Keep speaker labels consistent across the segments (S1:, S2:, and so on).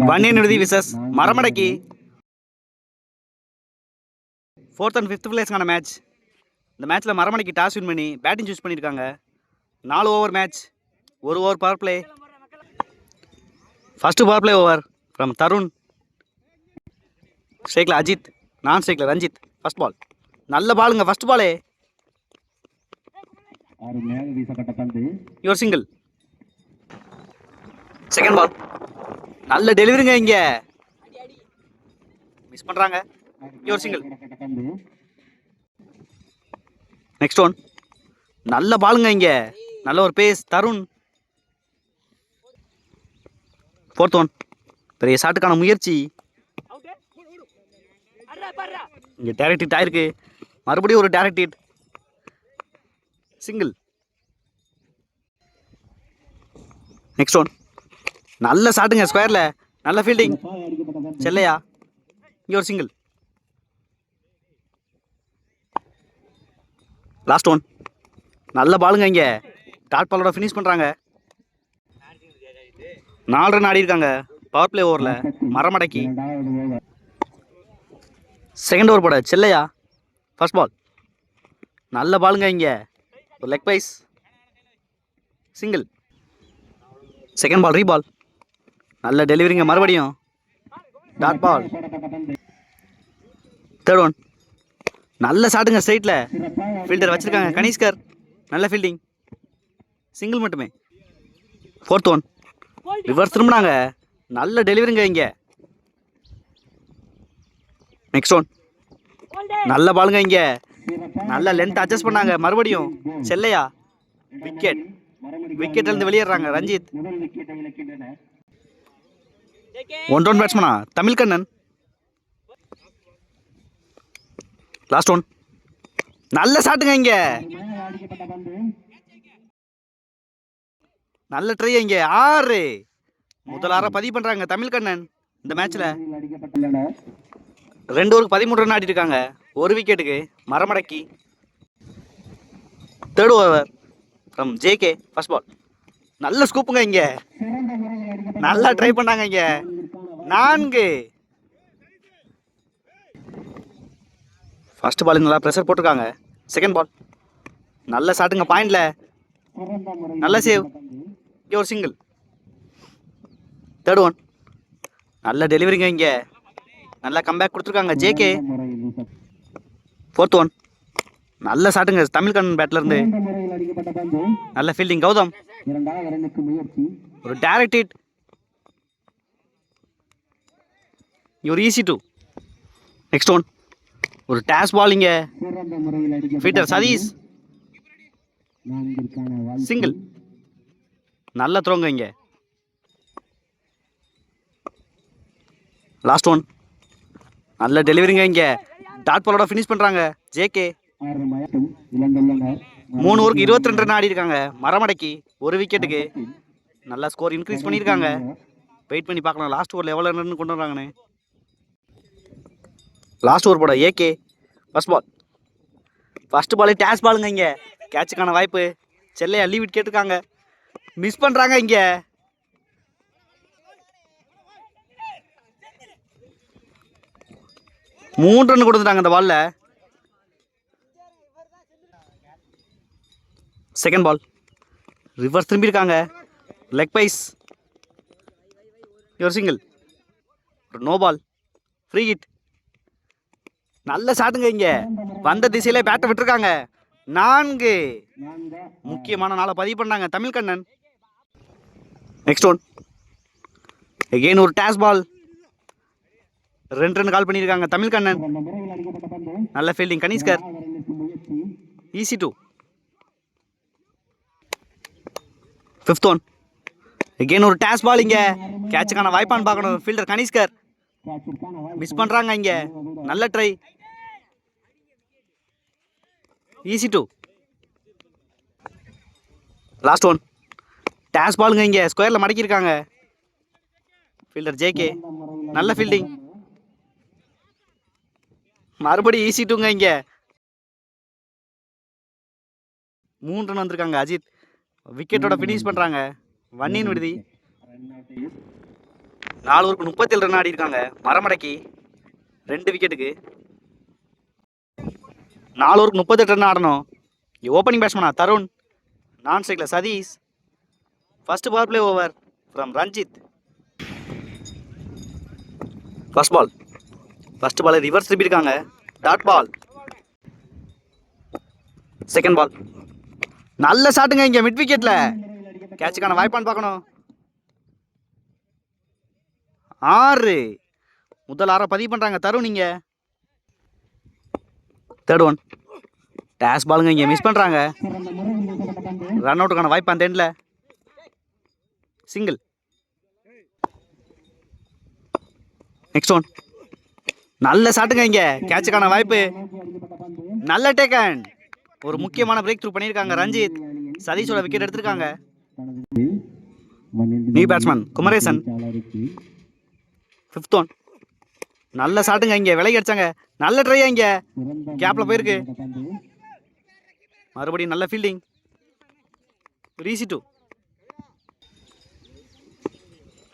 S1: Vanniyan Viduthi versus Maramadakki 4th and 5th பிளேஸ்க்கான match. இந்த மேட்ச்சில் மரமடக்கி டாஸ் வின் பண்ணி பேட்டிங் சூஸ் பண்ணியிருக்காங்க. 4 over match, 1 over power play. First power play over from Tarun. ஸ்ட்ரைக்கில் அஜித், நான் ஸ்ட்ரைக்கில் ரஞ்சித். ஃபஸ்ட் பால் நல்ல பாலுங்க, ஃபஸ்ட் பாலே யுவர் சிங்கிள். செகண்ட் பால் நல்ல டெலிவரிங்க, இங்க மிஸ் பண்றாங்க, யுவர் சிங்கிள். நெக்ஸ்ட் ஒன் நல்ல பாலுங்க, இங்க நல்ல ஒரு பேஸ் தருண். ஃபோர்த் ஒன் பெரிய ஷாட்டுக்கான முயற்சி, இங்க டைரக்ட் ஹிட் ஆயிருக்கு, மறுபடியும் ஒரு direct hit, single. Next one நல்ல ஷாட்டுங்க ஸ்கொயர்ல, நல்ல ஃபீல்டிங் செல்லையா, இங்கே ஒரு சிங்கிள். லாஸ்ட் ஒன் நல்ல பாலுங்க, இங்கே டாட் பாலோட ஃபினிஷ் பண்ணுறாங்க. 4 ரன் ஆடி இருக்காங்க பவர் பிளே ஓவரில் மரமடக்கி. செகண்ட் ஓவர் போட செல்லையா. ஃபர்ஸ்ட் பால் நல்ல பாலுங்க, இங்கே ஒரு leg byes, single. Second ball ரீபால் நல்ல டெலிவரிங்க, மறுபடியும் டாட் பால். தேர்ட் ஒன் நல்ல ஷாட்டுங்க ஸ்ட்ரைட்டில், ஃபீல்டர் வச்சுருக்காங்க கனிஷ்கர், நல்ல ஃபீல்டிங், சிங்கிள் மட்டுமே. ஃபோர்த் ஒன் ரிவர்ஸ் திரும்பினாங்க, நல்ல டெலிவரிங்க இங்கே. நெக்ஸ்ட் ஒன் நல்ல பாலுங்க, இங்கே நல்ல லென்த் அட்ஜஸ்ட் பண்ணாங்க, மறுபடியும் செல்லையா. விக்கெட், விக்கெட்லேருந்து வெளியேறாங்க ரஞ்சித். 1 ரன் பேட்ஸ்மனா தமிழ்கண்ணன். லாஸ்ட் ஒன் நல்ல ஷாட்டுங்க, இங்க நல்ல ட்ரை, இங்க 6 முதல் 6 பதிவு பண்றாங்க தமிழ்கண்ணன். இந்த மேட்ச்ல 2 ஓவருக்கு 13 ரன் ஆடி இருக்காங்க, 1 விக்கெட்டுக்கு Maramadakki. Third over from JK. First ball நல்ல ஸ்கூப்புங்க, இங்க நல்லா ட்ரை பண்ணாங்க, இங்க 4. ஃபர்ஸ்ட் பால் நல்லா ப்ரெஷர் போட்டிருக்காங்க. செகண்ட் பால் நல்ல ஷாட்டுங்க பாயிண்ட்ல, நல்ல சேவ், இங்கே ஒரு சிங்கிள். தேர்ட் ஒன் நல்ல டெலிவரிங்க, இங்கே நல்லா கம்பேக் கொடுத்துருக்காங்க ஜேகே. ஃபோர்த் ஒன் நல்ல ஷாட்டுங்க தமிழ்கண்ணன் பேட்ல இருந்து, நல்ல ஃபீல்டிங் கௌதம், ஒரு டைரக்ட் ஹிட், ஒரு ஈஸி டூ. நெக்ஸ்ட் ஒன் ஒரு டேஸ் பால், இங்க ஃபீல்டர் சதீஷ், சிங்கிள். நல்ல த்ரோங்க இங்க. லாஸ்ட் ஒன் நல்ல டெலிவரிங்க, இங்க டாட் பாலோட ஃபினிஷ் பண்றாங்க ஜேகே. 3 ஓவருக்கு 22 ரன் ஆடி இருக்காங்க மரமடக்கி, 1 விக்கெட்டுக்கு. நல்லா ஸ்கோர் இன்க்ரீஸ் பண்ணியிருக்காங்க. வெயிட் பண்ணி பார்க்கலாம் லாஸ்ட் ஓவரில் எவ்வளோ ரன் கொண்டு வராங்கன்னு. லாஸ்ட் ஓவர் போட ஏகே. ஃபர்ஸ்ட் பால் ஃபர்ஸ்ட் பாலே டேஸ் பாலுங்க, இங்கே கேட்சுக்கான வாய்ப்பு, செல்லையா லீவ் விட் கேட்டிருக்காங்க, மிஸ் பண்ணுறாங்க. இங்கே மூணு ரன் கொடுத்துட்டாங்க இந்த பாலில். செகண்ட் பால் ரிவர்ஸ் திரும்பியிருக்காங்க, லெக் பைஸ், ஒரு சிங்கிள், ஒரு நோ பால், ஃப்ரீ ஹிட். நல்ல ஷாட்டுங்க, இங்கே வந்த திசையிலே பேட்டை விட்டுருக்காங்க. 4 முக்கியமான நாளை பதிவு பண்ணாங்க தமிழ்கண்ணன். நெக்ஸ்ட் ஒன் எகெயின் ஒரு டேஸ் பால், 2 ரன் கால் பண்ணியிருக்காங்க தமிழ்கண்ணன், நல்ல fielding Kanishkar, easy two. Fifth one again ஒரு டேஸ் பால், இங்கே கேட்சுக்கான வாய்ப்பான்னு பார்க்கணும் ஃபீல்டர் கனிஷ்கர், மிஸ் பண்ணுறாங்க, இங்கே நல்ல try, easy two. Last one டேஸ் பாலுங்க, இங்கே ஸ்கொயரில் மடக்கியிருக்காங்க ஃபீல்டர் ஜேகே, நல்ல ஃபீல்டிங், மறுபடியும் ஈஸி டூங்க. இங்கே 3 ரன் வந்திருக்காங்க அஜித், விக்கெட்டோட ஃபினிஷ் பண்ணுறாங்க வன்னியன் விடுதி. 4 ஓவருக்கு 37 ரன் ஆடி இருக்காங்க மரமடக்கி 2 விக்கெட்டுக்கு. 4 ஓவருக்கு 38 ரன் ஆடணும். ஓப்பனிங் பேட்ஸ்மேனா தருண், நான் ஸ்ட்ரைக்கில் Sathish. First power play over from Ranjith. First ball reverse திருப்பியிருக்காங்க, டாட் பால். செகண்ட் பால் நல்ல ஷாட்டுங்க இங்கே மிட் விக்கெட்டில். கேட்சுக்கான வாய்ப்பான்னு பார்க்கணும். 6 முதல் 6 பதிவு பண்ணுறாங்க தருண் இங்கே. தேர்ட் ஒன் டேஷ் பாலுங்க இங்கே மிஸ் பண்ணுறாங்க. ரன் அவுட்டுக்கான வாய்ப்பு அந்த எண்டில். சிங்கிள். நெக்ஸ்ட் ஒன் நல்ல ஷாட்டுங்க இங்கே. கேட்சுக்கான வாய்ப்பு. நல்ல டேக்கன். ஒரு முக்கியமான பிரேக் த்ரூ பண்ணியிருக்காங்க ரஞ்சித். சதீஷோட விக்கெட் எடுத்திருக்காங்க. New batsman Kumaresan. Fifth one நல்ல ஷாட்டுங்க இங்கே. விலகி அடிச்சாங்க. நல்ல ட்ரையா இங்கே. கேப்பில் போயிருக்கு. மறுபடியும் நல்ல ஃபீல்டிங். ரீசி 2.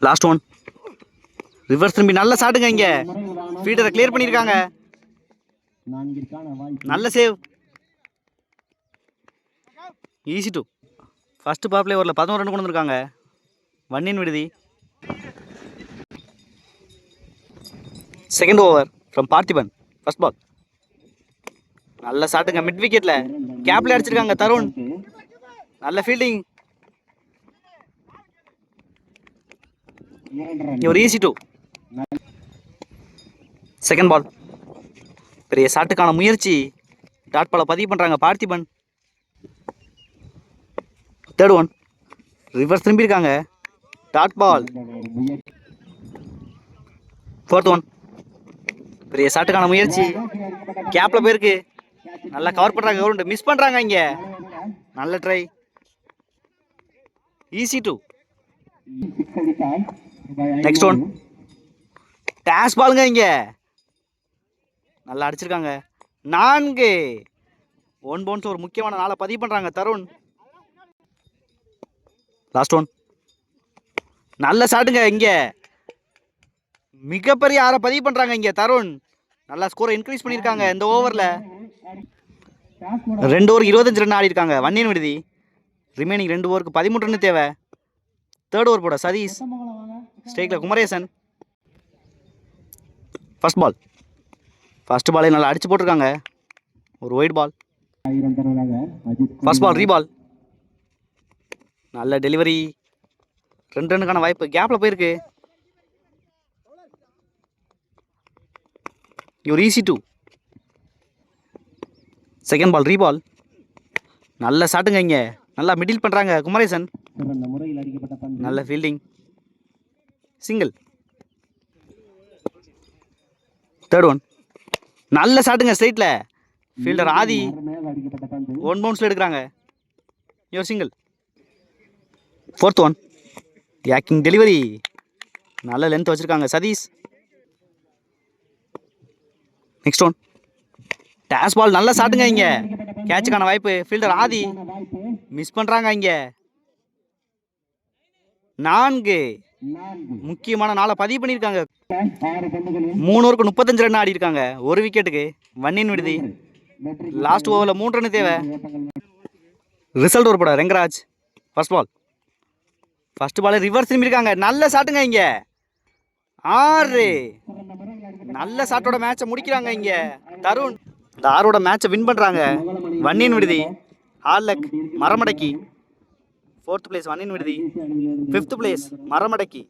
S1: லாஸ்ட் ஒன் ரிவர்ஸ் திரும்பி நல்ல ஷாட்டுங்க இங்கே. ஃபீல்டரை கிளியர் பண்ணியிருக்காங்க. நல்ல save. Easy 2. First power play ஓவரில் 11 ரன் கொண்டு வந்திருக்காங்க Vanniyan Viduthi. Second over from பார்த்திபன். ஃபர்ஸ்ட் பால் நல்ல ஷாட்டுங்க மிட் விக்கெட்டில். கேப்ல அடிச்சிருக்காங்க தருண். நல்ல ஃபீல்டிங். ஒரு ஈஸி 2. செகண்ட் பால் பெரிய ஷாட்டுக்கான முயற்சி. டாட் பாலை பதிவு பண்ணுறாங்க பார்த்திபன். தேர்ட் ஒன் ரிவர்ஸ் திரும்பியிருக்காங்க, டாட் பால். ஃபோர்த் ஒன் பெரிய ஷாட்டுக்கான முயற்சி. கேப்பில் போயிருக்கு. நல்லா கவர் பண்ணுறாங்க. கவர்மெண்ட் மிஸ் பண்ணுறாங்க இங்கே. நல்ல ட்ரை. ஈஸி 2. நெக்ஸ்ட் ஒன் டேஷ் பாலுங்க இங்கே. நல்லா அடிச்சிருக்காங்க. 4 ஒன் பவுன்ஸ். ஒரு முக்கியமான நாளை பதிவு பண்ணுறாங்க தருண். லாஸ்ட் ஒன் நல்ல ஷாட்டுங்க இங்கே. மிகப்பெரிய 6 பதிவு பண்ணுறாங்க இங்கே தருண். நல்லா ஸ்கோரை இன்க்ரீஸ் பண்ணியிருக்காங்க இந்த ஓவரில். 2 ஓவருக்கு 25 ரன் ஆடி இருக்காங்க வன்னியன் விடுதி. ரிமைனிங் 2 ஓவருக்கு 13 ரன் தேவை. தேர்ட் ஓவர் போட சதீஷ். ஸ்ட்ரைக்கில் குமரேசன். ஃபர்ஸ்ட் பாலே நல்லா அடிச்சு போட்டிருக்காங்க. ஒரு ஒயிட் பால். ஃபர்ஸ்ட் பால் ரீபால். நல்ல டெலிவரி. 2 ரன்னுக்கான வாய்ப்பு. கேப்பில் போயிருக்கு. ஒரு ஈஸி 2. செகண்ட் பால் ரீபால். நல்ல ஷாட்டுங்க இங்கே. நல்லா மிடில் பண்ணுறாங்க குமரேசன். நல்ல ஃபீல்டிங். சிங்கிள். தேர்ட் ஒன் நல்ல ஷாட்டுங்க ஸ்ட்ரைட்டில். ஃபீல்டர் ஆதி ஒன் பவுன்ஸில் எடுக்கிறாங்க. Your single. Fourth one யாக்கிங் delivery. நல்ல லென்த் வச்சுருக்காங்க சதீஷ். நெக்ஸ்ட் ஒன் டேஷ் பால். நல்ல ஷாட்டுங்க இங்கே. கேட்சுக்கான வாய்ப்பு. ஃபீல்டர் ஆதி மிஸ் பண்ணுறாங்க இங்கே. 4 முக்கியமான நாளை பதிவு பண்ணியிருக்காங்க. 3 ஓவருக்கு 35 ரன் ஆடி இருக்காங்க ஒரு விக்கெட்டுக்கு வன்னியன் விடுதி. லாஸ்ட் ஓவரில் 3 ரன் தேவை. ரிசல்ட் ஒரு படம் ரெங்கராஜ். ஃபர்ஸ்ட் பால் ரிவர்ஸ் திரும்பியிருக்காங்க. நல்ல ஷாட்டுங்க இங்கே. 6 நல்ல ஷாட்டோட மேட்சை முடிக்கிறாங்க இங்கே தருண். இந்த 6ஓட மேட்சை வின் பண்ணுறாங்க வன்னியன் விடுதி. ஹார்லக் மரமடக்கி. 4th பிளேஸ் வன்னியன் விடுதி. 5th place மரமடக்கி.